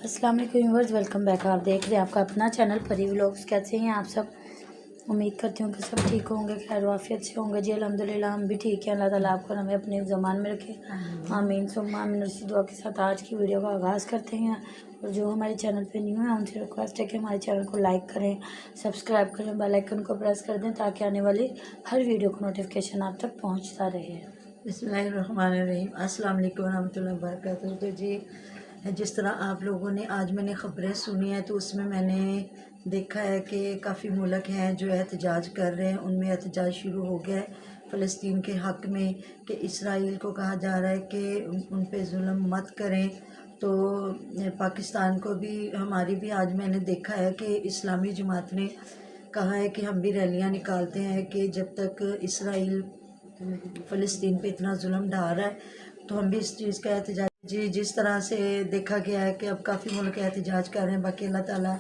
अस्सलाम वालेकुम viewers, welcome back. आप देख रहे हैं आपका अपना चैनल परी व्लॉग्स। कैसे हैं आप सब? उम्मीद करती हूँ कि सब ठीक होंगे, खैर वाफियत से होंगे जी। अल्हम्दुलिल्लाह हम भी ठीक हैं। अल्लाह ताला आपको हमें अपने ज़मान में रखे, आमीन सुम्मा आमीन। उसी दुआ के साथ आज की वीडियो का आगाज़ करते हैं। और जो हमारे चैनल पे न्यू है उनसे रिक्वेस्ट है कि हमारे चैनल को लाइक करें, सब्सक्राइब करें, बेल आइकन को प्रेस कर दें ताकि आने वाली हर वीडियो का नोटिफिकेशन आप तक पहुँचता रहे। बिस्मिल्लाहिर्रहमानिर्रहीम। अस्सलाम वालेकुम रहमतुल्लाहि व बरकातहू। तो जी, जिस तरह आप लोगों ने आज मैंने ख़बरें सुनी हैं तो उसमें मैंने देखा है कि काफ़ी मुल्क हैं जो एहतजाज कर रहे हैं। उनमें एहतजाज शुरू हो गया है फ़लस्तीन के हक़ में कि इसराइल को कहा जा रहा है कि उन पे जुल्म मत करें। तो पाकिस्तान को भी, हमारी भी आज मैंने देखा है कि इस्लामी जमात ने कहा है कि हम भी रैलियां निकालते हैं कि जब तक इसराइल फ़लस्तीन पे इतना जुल्म ढा रहा है तो हम भी इस चीज़ का एहतजाज जी। जिस तरह से देखा गया है कि अब काफ़ी मुल्क एहतजाज कर रहे हैं। बाकी अल्लाह ताला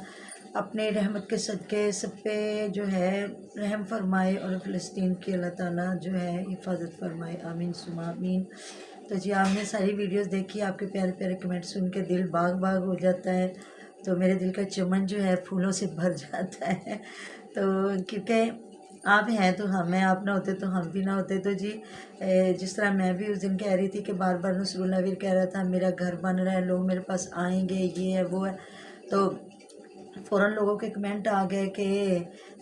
अपने रहमत के सदक़े सब पे जो है रहम फरमाए और फ़लस्तीन की अल्लाह ताला जो है हिफाजत फरमाए, आमीन सुमा आमीन। तो जी, आपने सारी वीडियोस देखी, आपके प्यारे प्यारे कमेंट सुन के दिल बाग बाग हो जाता है। तो मेरे दिल का चमन जो है फूलों से भर जाता है। तो क्योंकि आप हैं तो हम हैं, आप ना होते तो हम भी ना होते। तो जी, जिस तरह मैं भी उस दिन कह रही थी कि बार बार नसरुल्लाह वीर कह रहा था मेरा घर बन रहा है, लोग मेरे पास आएंगे, ये है वो है। तो फ़ौरन लोगों के कमेंट आ गए कि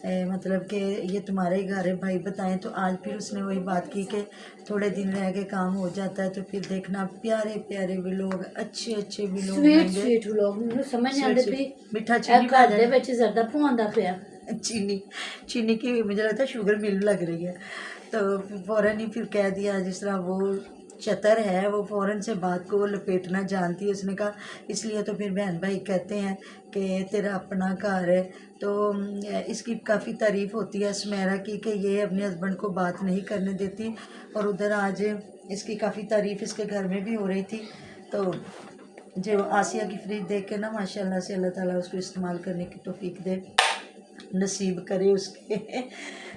मतलब कि ये तुम्हारा ही घर है भाई, बताएं। तो आज फिर उसने वही बात की कि थोड़े दिन रह के काम हो जाता है तो फिर देखना प्यारे प्यारे भी लोग, अच्छे अच्छे भी लोग स्वीट होंगे। स्वीट लोग समझ नहीं आते भी मिठा चीनी घर दे विच ज़्यादा पवांदा पिया चीनी चीनी की मुझे लगता है शुगर मिल लग रही है। तो फ़ौरन ही फिर कह दिया, जिस तरह वो चतर है वो फ़ौरन से बात को लपेटना जानती है। उसने कहा इसलिए तो फिर बहन भाई कहते हैं कि तेरा अपना घर है। तो इसकी काफ़ी तारीफ़ होती है सुमेरा की कि ये अपने हस्बैंड को बात नहीं करने देती। और उधर आज इसकी काफ़ी तारीफ़ इसके घर में भी हो रही थी। तो जो आसिया की फ्रिज देख के ना माशाल्लाह से अल्लाह ताला उसको इस्तेमाल करने की तौफीक दे, नसीब करे उसके।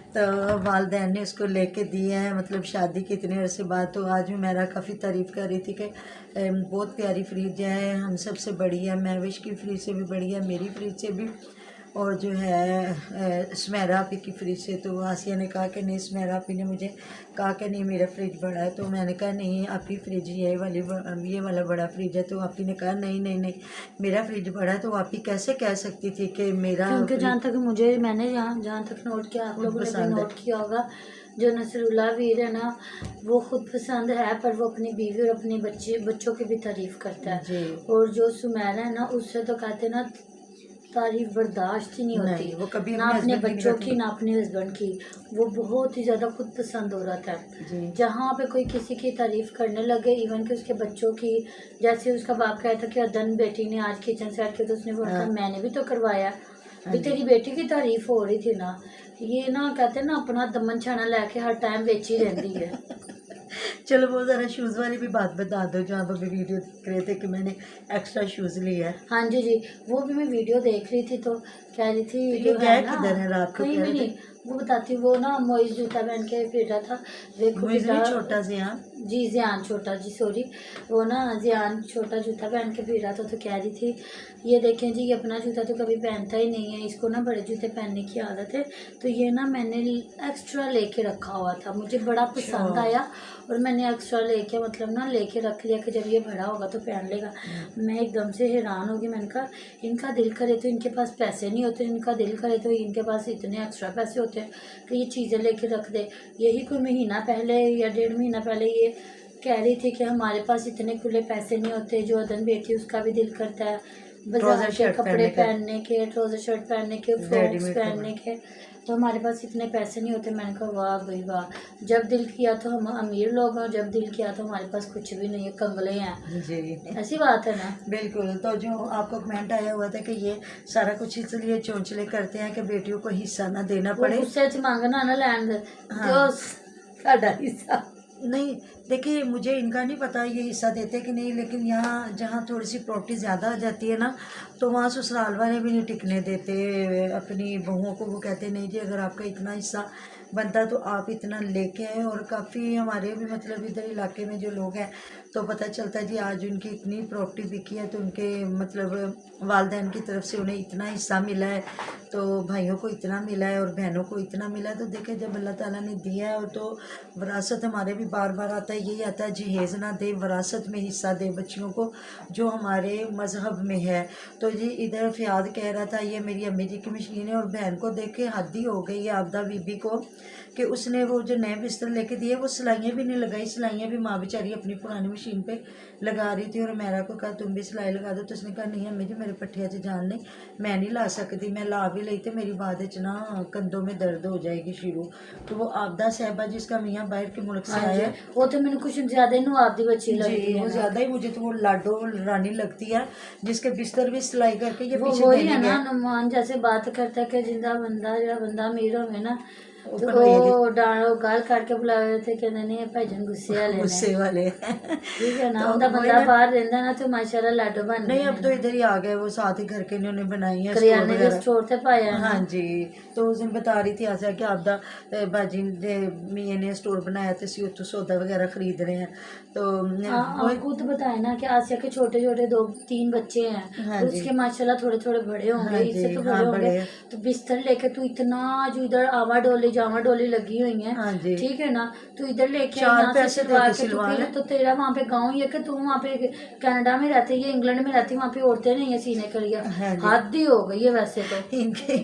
तो वालदैन ने उसको लेके दिए हैं, मतलब शादी के इतने अरसे बाद। तो आज भी मेरा काफ़ी तारीफ़ कर रही थी कि बहुत प्यारी फ्रिज है, हम सबसे बड़ी है, महविश की फ्रिज से भी बड़ी है, मेरी फ्रिज से भी, और जो है सुमेरा आपी की फ्रिज से। तो आसिया ने कहा कि नहीं, सुमेरा आपी ने मुझे कहा कि नहीं मेरा फ्रिज बड़ा है। तो मैंने कहा नहीं आपी फ्रिज ये वाला बड़ा फ्रिज है। तो आपी ने कहा नहीं नहीं नहीं मेरा फ्रिज बड़ा है। तो आपी कैसे कह सकती थी कि मेरा, क्योंकि जहाँ तक मैंने जहाँ तक नोट किया, आप लोगों ने भी नोट किया होगा, जो नसरुल्लाह वीर है ना वो खुद पसंद है पर वो अपनी बीवी और अपने बच्चों की भी तारीफ करता है। और जो सुमेरा है ना उससे तो कहते ना तारीफ बर्दाश्त ही नहीं होती, वो कभी ना अपने बच्चों की ना अपने हस्बैंड की। वो बहुत ही ज़्यादा खुद पसंद हो रहा था। जहाँ पे कोई किसी की तारीफ करने लगे, इवन कि उसके बच्चों की, जैसे उसका बाप कहता था कि अदन बेटी ने आज किचन सेट किया तो उसने बोला मैंने भी तो करवाया, भी तेरी बेटी की तारीफ हो रही थी ना। ये ना कहते ना अपना दमन छाना लेके हर टाइम बेची रहती है। चलो वो ज़रा शूज़ वाली भी बात बता दो जो आप अभी वीडियो देख रहे थे कि मैंने एक्स्ट्रा शूज़ लिया है। हाँ जी जी, वो भी मैं वीडियो देख रही थी तो कह रही थी तो ये जो गया है ना किधर है रात को? कहीं भी नहीं, वो बताती वो ना मोइज जूता पहन के फिर रहा था। देखो बेटा, छोटा ज़ियान जी ज़ियान छोटा, जी सॉरी, वो ना ज़ियान छोटा जूता पहन के फिर रहा था। तो कह रही थी ये देखें जी, ये अपना जूता तो कभी पहनता ही नहीं है, इसको ना बड़े जूते पहनने की आदत है। तो ये ना मैंने एक्स्ट्रा लेके रखा हुआ था, मुझे बड़ा पसंद आया और मैंने एक्स्ट्रा लेके मतलब ना लेके रख लिया कि जब ये बड़ा होगा तो पहन लेगा। मैं एकदम से हैरान होगी, मैंने कहा इनका दिल करे तो इनके पास पैसे नहीं होते, इनका दिल करे तो इनके पास इतने एक्स्ट्रा पैसे होते हैं कि ये चीज़ें लेके रख दे। यही कोई महीना पहले या 1.5 महीना पहले ये कह रही थी कि हमारे पास इतने खुले पैसे नहीं होते, जो अदन बेटी उसका भी दिल करता है बाजार के कपड़े पहनने के, ट्राउज़र शर्ट पहनने के, फ्रॉक्स पहनने के, तो हमारे पास इतने पैसे नहीं होते। मैंने कहा वाह भाई वाह, जब दिल किया तो हम अमीर लोग हैं और जब दिल किया तो हमारे पास कुछ भी नहीं है, कंगले हैं जी। ऐसी बात है ना। बिल्कुल। तो जो आपको कमेंट आया हुआ था कि ये सारा कुछ इसलिए चौंचले करते हैं कि बेटियों को हिस्सा ना देना पड़े, गुस्से च मांगना ना लैंड साडा हिस्सा नहीं। देखिए मुझे इनका नहीं पता ये हिस्सा देते कि नहीं, लेकिन यहाँ जहाँ थोड़ी सी प्रॉपर्टी ज़्यादा आ जाती है ना तो वहाँ ससुराल वाले भी नहीं टिकने देते अपनी बहुओं को। वो कहते नहीं जी अगर आपका इतना हिस्सा बनता तो आप इतना लेके आए। और काफ़ी हमारे भी मतलब इधर इलाके में जो लोग हैं तो पता चलता है जी आज उनकी इतनी प्रॉपर्टी बिकी है, तो उनके मतलब वालदैन की तरफ से उन्हें इतना हिस्सा मिला है, तो भाइयों को इतना मिला है और बहनों को इतना मिला है। तो देखें जब अल्लाह ताला ने दिया है, और तो विरासत हमारे भी बार बार आता है, यही आता है जहेज़ ना दे, विरासत में हिस्सा दे बच्चियों को जो हमारे मज़हब में है। तो जी इधर फ़ियाद कह रहा था ये मेरी अम्मी जी की मशीन है, और बहन को देख के हद ही हो गई है आबदा बीबी को कि उसने वो जो नए बिस्तर लेके दिए वो सिलाइयाँ भी नहीं लगाई, सिलाइयाँ भी माँ बेचारी अपनी पुरानी मशीन पे लगा रही थी। और मेरा को कहा तुम भी सिलाई लगा दो, तो उसने कहा नहीं अम्मी जी मेरे पट्टिया च जान नहीं, मैं नहीं ला सकती, मैं ला भी ली तो मेरी बाद ना कंधों में दर्द हो जाएगी शुरू। तो वो आबदा साहबा जिसका मियाँ बाहर के मुल्क से आया है, वो तो मैंने कुछ ज्यादा ही आपदी बच्ची लगी जी है वो ना। ज्यादा ही मुझे तो वो लाडो रानी लगती है, जिसके बिस्तर भी सिलाई करके ये वो पीछे वही देने है गया। ना नुमान जैसे बात करता है कि जिंदा बंदा जो बंदा अमीर होवे ना, तो ओपन होएगी। वो डालो गाल काट के बुलाए थे कहते नहीं भाईजान गुस्से वाले ने, गुस्से वाले ठीक है ना। तो उनका वही बंदा ना। बाहर रहता ना तो माशाल्लाह लाडो बन नहीं गए अब तो हैं। इधर ही आ गए, वो साथ ही घर के इन्होंने बनाई है स्टोर करियाने के वगैरह। स्टोर से पाया है ना। हाँ जी, तो उस दिन बता रही थी आशा कि आपदा बाजी दे मियाँ ने स्टोर बनाया तो सी उत्थों सौदा वगैरह खरीद रहे हैं। तो वो आप खुद बताए ना कि आसिया के छोटे छोटे 2-3 बच्चे हैं, हाँ और जी, उसके माशाल्लाह थोड़े थोड़े बड़े होंगे, हाँ इससे जी, तो बड़े हाँ होंगे। बड़े, तो बिस्तर लेके तू इतना जो इधर आवा डोली जावा डोली लगी हुई है, हाँ जी, ठीक है ना, तू इधर लेके 4 यहाँ से पैसे दे सिलवा के के तू सिलवा फिर ले। तो तेरा वहाँ पे गाँव ही है कि तू वहाँ पे कनाडा में रहती है, इंग्लैंड में रहती है, वहाँ पे औरतें नहीं है सीने के लिए। हाँ जी, हद ही हो गई है वैसे तो। इनके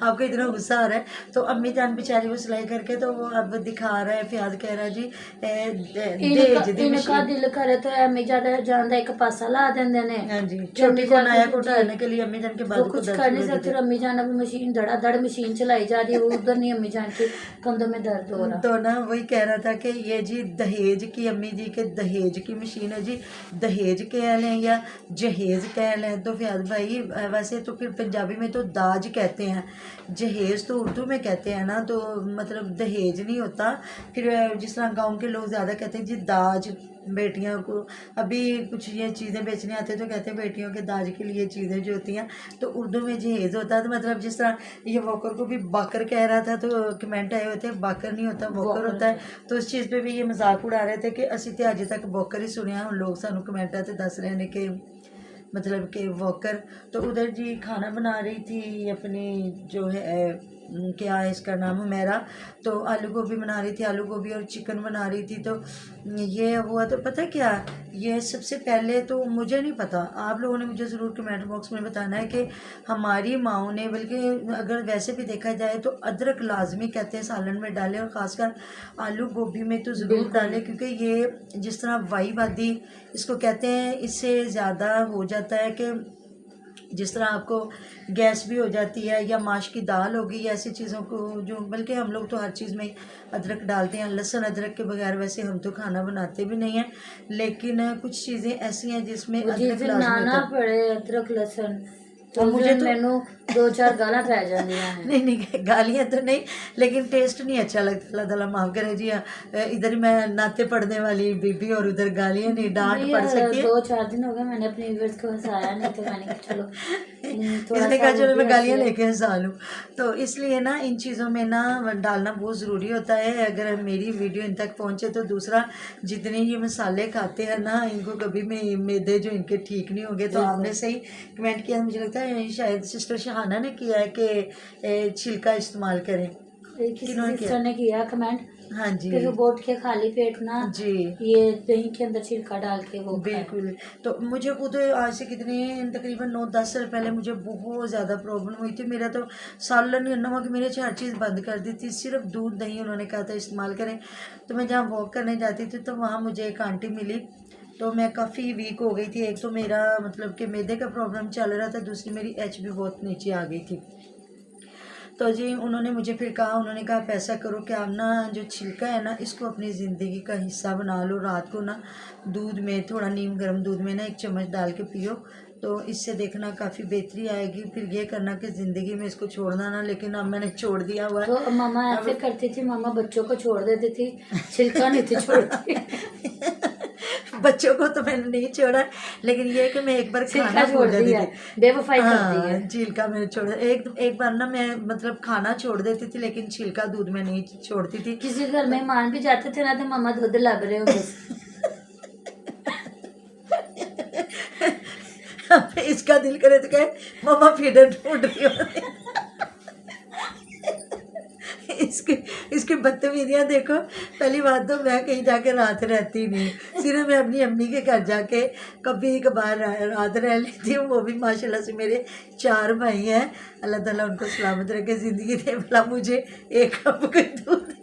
आपको इतना गुस्सा आ रहा है। तो अम्मी जान बेचारी वो सिलाई करके तो वो अब दिखा रहा है, फियाज कह रहा है जी इनका दहेज दी इनका मशीन। दिल करे तो अम्मी ज्यादा जान एक पासा ला देंगे ने। हाँ जी, कि छोटी अम्मी को जान नया को जी, उठाने के लिए अम्मी जान के वो बाजू को कुछ दर्द कर नहीं शुरू हो सकते। जाती और अम्मी जान अभी मशीन धड़ाधड़ मशीन चलाई जा रही है, वो उधर नहीं अम्मी जान के कंधों में दर्द हो है। रहा। तो ना वही कह रहा था कि ये जी दहेज की अम्मी जी के दहेज की मशीन है जी, दहेज कह लें या जहेज कह लें। तो फियाज भाई वैसे तो फिर पंजाबी में तो दाज कहते हैं, जहेज तो उर्दू में कहते हैं ना, तो मतलब दहेज नहीं होता। फिर जिस तरह गाँव के लोग ज़्यादा कहते हैं जी दाज, बेटियों को अभी कुछ ये चीज़ें बेचने आते तो कहते हैं बेटियों के दाज के लिए चीज़ें जो होती हैं, तो उर्दू में जहेज होता है। तो मतलब जिस तरह ये वॉकर को भी बाकर कह रहा था, तो कमेंट आए होते हैं बाकर नहीं होता वॉकर होता है। तो उस चीज़ पे भी ये मजाक उड़ा रहे थे कि असी तो अजे तक वॉकर ही सुनिया, हम लोग सानू कमेंट आते दस रहे हैं कि मतलब कि वॉकर। तो उधर जी खाना बना रही थी अपनी जो है क्या है इसका नाम हुमैरा, तो आलू गोभी बना रही थी, आलू गोभी और चिकन बना रही थी। तो ये हुआ तो पता क्या, ये सबसे पहले तो मुझे नहीं पता, आप लोगों ने मुझे ज़रूर कमेंट बॉक्स में बताना है कि हमारी माओ ने, बल्कि अगर वैसे भी देखा जाए तो अदरक लाजमी कहते हैं सालन में डालें, और ख़ासकर आलू गोभी में तो ज़रूर डालें, क्योंकि ये जिस तरह वाई वादी इसको कहते हैं, इससे ज़्यादा हो जाता है कि जिस तरह आपको गैस भी हो जाती है, या माश की दाल होगी, या ऐसी चीज़ों को जो, बल्कि हम लोग तो हर चीज़ में अदरक डालते हैं, लहसुन अदरक के बगैर वैसे हम तो खाना बनाते भी नहीं हैं, लेकिन कुछ चीज़ें ऐसी हैं जिसमें अदरक लाजमी नाना होता है। पड़े अदरक लसन तो मुझे तो मैनू 2-4 गाला पै जांदियां हैं। नहीं गालियाँ तो नहीं, लेकिन टेस्ट नहीं अच्छा लगता। अल्लाह ताला माफ़ करे जी। इधर ही मैं नाते पढ़ने वाली बीबी और उधर गालियाँ नहीं, डांट पड़ सकती है। 2-4 दिन हो गए मैंने अपने व्यूअर्स को हंसाया नहीं, तो मैंने कहा चलो थोड़ा इसने सा कहा वो चलो भी मैं गालियाँ हंसे। लेके हंसा लूँ। तो इसलिए ना इन चीज़ों में ना डालना बहुत ज़रूरी होता है, अगर मेरी वीडियो इन तक पहुँचे। तो दूसरा, जितने ये मसाले खाते हैं ना, इनको कभी भी मैदे जो इनके ठीक नहीं होंगे। तो आपने सही कमेंट किया, मुझे लगता है शायद सिस्टर शहाना ने किया है कि छिलका इस्तेमाल करें। किसी किन्होंने सिस्टर ने किया कमेंट हाँ जी कि सुबह उठ के खाली पेट ना जी, ये दही के अंदर छिलका डाल के वो खाए। बिल्कुल। तो मुझे खुद आज से कितने तकरीबन 9-10 साल पहले मुझे बहुत ज़्यादा प्रॉब्लम हुई थी। मेरा तो सालन नमक मिर्च हर चीज़ बंद कर दी थी, सिर्फ दूध दही उन्होंने कहा था इस्तेमाल करें। तो मैं जहाँ वॉक करने जाती थी तो वहाँ मुझे एक आंटी मिली, तो मैं काफ़ी वीक हो गई थी। एक तो मेरा मतलब कि मैदे का प्रॉब्लम चल रहा था, दूसरी मेरी एच भी बहुत नीचे आ गई थी। तो जी उन्होंने मुझे फिर कहा, उन्होंने कहा आप ऐसा करो कि आप ना जो छिलका है ना, इसको अपनी ज़िंदगी का हिस्सा बना लो। रात को ना दूध में, थोड़ा नीम गर्म दूध में ना 1 चम्मच डाल के पियो, तो इससे देखना काफ़ी बेहतरी आएगी। फिर ये करना कि ज़िंदगी में इसको छोड़ना ना, लेकिन अब मैंने छोड़ दिया हुआ है। तो मामा ऐसे करती थी, मामा बच्चों को छोड़ देती थी, छिलका नहीं थी छोड़ती। बच्चों को तो मैंने नहीं छोड़ा, लेकिन ये है कि मैं एक बार खाना छोड़ देती थी, बेवफाई करती है। हाँ छिलका मैंने छोड़ा। एक बार ना मैं मतलब खाना छोड़ देती थी, लेकिन छिलका दूध में नहीं छोड़ती थी। किसी घर मेहमान भी जाते थे ना, तो मामा दूध लब रहे होंगे। अब इसका दिल करे तो कहे मम्मा फीडर ढूंढ रही हो। इसकी बदतमीजियाँ देखो। पहली बात तो मैं कहीं जाके रात रहती नहीं, सिर्फ मैं अपनी अम्मी के घर जाके कभी कभार रात रह लेती हूँ। वो भी माशाल्लाह से मेरे 4 भाई हैं, अल्लाह ताला उनको सलामत रखे, ज़िंदगी दे, भला मुझे एक कप का दूध।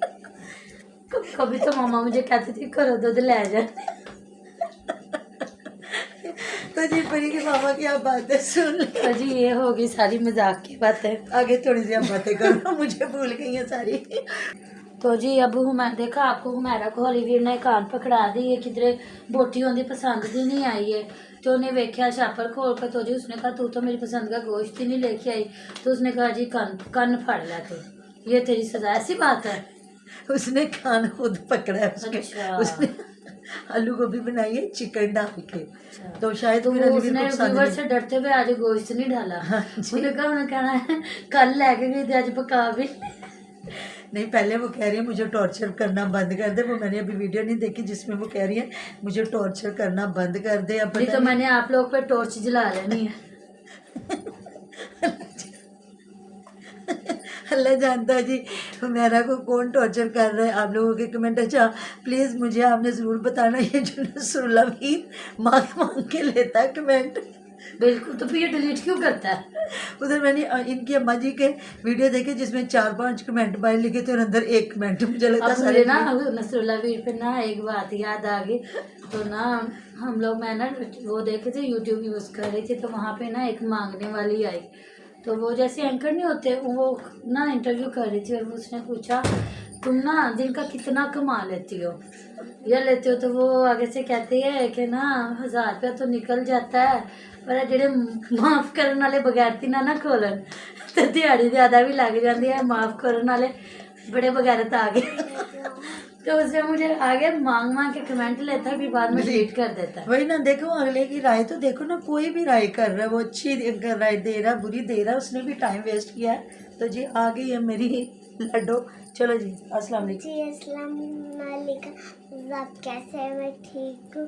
कभी तो मामा मुझे कहती थी करो दूध ले जा। तो जी परी की मामा की आप बातें सुन लें। तो जी ये होगी सारी मजाक की बातें। आगे थोड़ी सी आप बातें करो, मुझे भूल गई हैं सारी। तो जी अब हुमैरा देखा आपको, हुमैरा को हॉलीवीर ने कान पकड़ा दी है, किधरे बोटी होंगी पसंद दी नहीं आई है। तो उन्हें वेख्या छापर खोल कर, तो जी उसने कहा तू तो मेरी पसंद का गोश्त ही नहीं लेके आई। तो उसने कहा जी कन फाड़ लिया, तो ये तेरी सजा। ऐसी बात है। उसने कान खुद पकड़ा है उसके। अच्छा। उसने आलू गोभी बनाई है चिकन डाल के। अच्छा। तो शायद तो फिर वो अलीवीर उसने को पसंद व्यूवर नहीं। से डरते हुए आज गोश्त नहीं डाला। हाँ जी। उन्हें कहा, उन्हें कहना है कल लेके गई थी आज पका भी। नहीं, पहले वो कह रही है मुझे टॉर्चर करना बंद कर दे। वो मैंने अभी वीडियो नहीं देखी जिसमें वो कह रही है मुझे टॉर्चर करना बंद कर दे। अब नहीं पता तो मैंने आप लोग पे टॉर्च जला लेनी है। अल्लाह जानता है जी मेरा को कौन टॉर्चर कर रहा है। आप लोगों के कमेंट, अच्छा प्लीज़ मुझे आपने ज़रूर बताना ये जो नसरुल्लाह मांग के लेता है कमेंट। बिल्कुल। तो फिर ये डिलीट क्यों करता है? उधर मैंने इनकी अम्मा जी के वीडियो देखे जिसमें 4-5 कमेंट बाहर लिखे थे और अंदर एक कमेंट। मुझे लगता अब सारे मुझे ना नसरुल्लाह वीर पे ना एक बात याद आ गई। तो ना हम लोग, मैं ना वो देखे थे यूट्यूब यूज़ कर रही थी, तो वहाँ पे ना एक मांगने वाली आई। तो वो जैसे एंकर नहीं होते, वो ना इंटरव्यू कर रही थी और उसने पूछा तुम ना दिन का कितना कमा लेती हो या लेते हो। तो वो आगे से कहती है कि ना 1000 रुपया तो निकल जाता है, पर जेडे माफ़ करने वाले बगैरती ना खोलन तो दिहाड़ी ज़्यादा भी लग जाती है। माफ़ करने वाले बड़े बगैरत आ गए। तो उससे मुझे आगे मांग के कमेंट लेता है, फिर बाद में डिलीट कर देता है। वही ना, देखो अगले की राय तो देखो ना, कोई भी राय कर रहा है, वो अच्छी राय दे रहा है, बुरी दे रहा है, उसने भी टाइम वेस्ट किया है। तो जी आ गई है मेरी लड्डू। चलो जी अस्सलाम वालेकुम। जी अस्सलाम वालेकुम। आप कैसे हैं? मैं ठीक हूँ,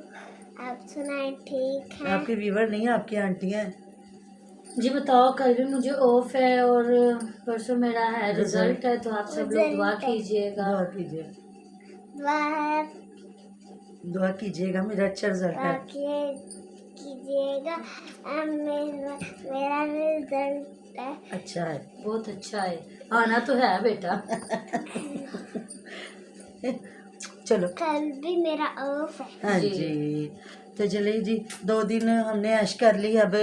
आप सुनाएं ठीक है? आपके व्यूवर नहीं है, आपकी आंटी हैं। जी बताओ, कल भी मुझे ऑफ है और परसों मेरा है रिजल्ट है, तो आप सब लोग दुआ कीजिएगा। दुआ कीजिए, दुआ दुआ कीजिएगा मेरा अच्छा रिजल्ट है। कीजिएगा। मेरा रिजल्ट है अच्छा है, बहुत अच्छा है, आना तो है बेटा। चलो कल भी मेरा ऑफ है। हाँ जी। जी। तो चलिए जी 2 दिन हमने ऐश कर ली। अब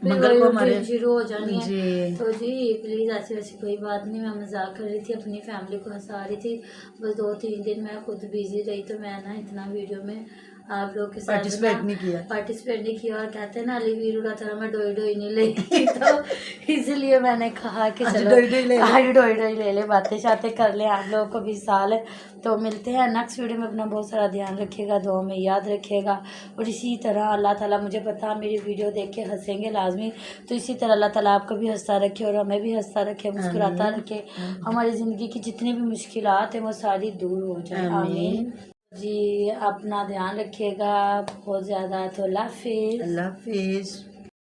मंगल को हमारे शुरू हो जानी है। जी तो जी प्लीज़ ऐसी वैसी कोई बात नहीं, मैं मजाक कर रही थी, अपनी फैमिली को हंसा रही थी। बस 2-3 दिन मैं खुद बिजी रही, तो मैं ना इतना वीडियो में आप लोग के साथ पार्टिसिपेट नहीं किया। पार्टिसिपेट नहीं किया। और कहते हैं ना अली वीरू का तरह मैं डोई डोई नहीं लेगी। तो इसलिए मैंने कहा कि आज चलो डोई डोई ले ले। आज डोई डोई ले ले, बातें शातें कर ले, आप लोगों को भी साल है। तो मिलते हैं नेक्स्ट वीडियो में। अपना बहुत सारा ध्यान रखिएगा, दुआ में याद रखिएगा। और इसी तरह अल्लाह ताला, मुझे पता मेरी वीडियो देख के हंसेंगे लाजमी, तो इसी तरह अल्लाह ताला आपको भी हंसता रखे और हमें भी हंसता रखे, मुस्कुराता रखे। हमारी ज़िंदगी की जितनी भी मुश्किलात हैं वो सारी दूर हो जाए, आमीन जी। अपना ध्यान रखिएगा बहुत ज़्यादा। तो अल्लाह हाफिज़। अल्लाह हाफिज़।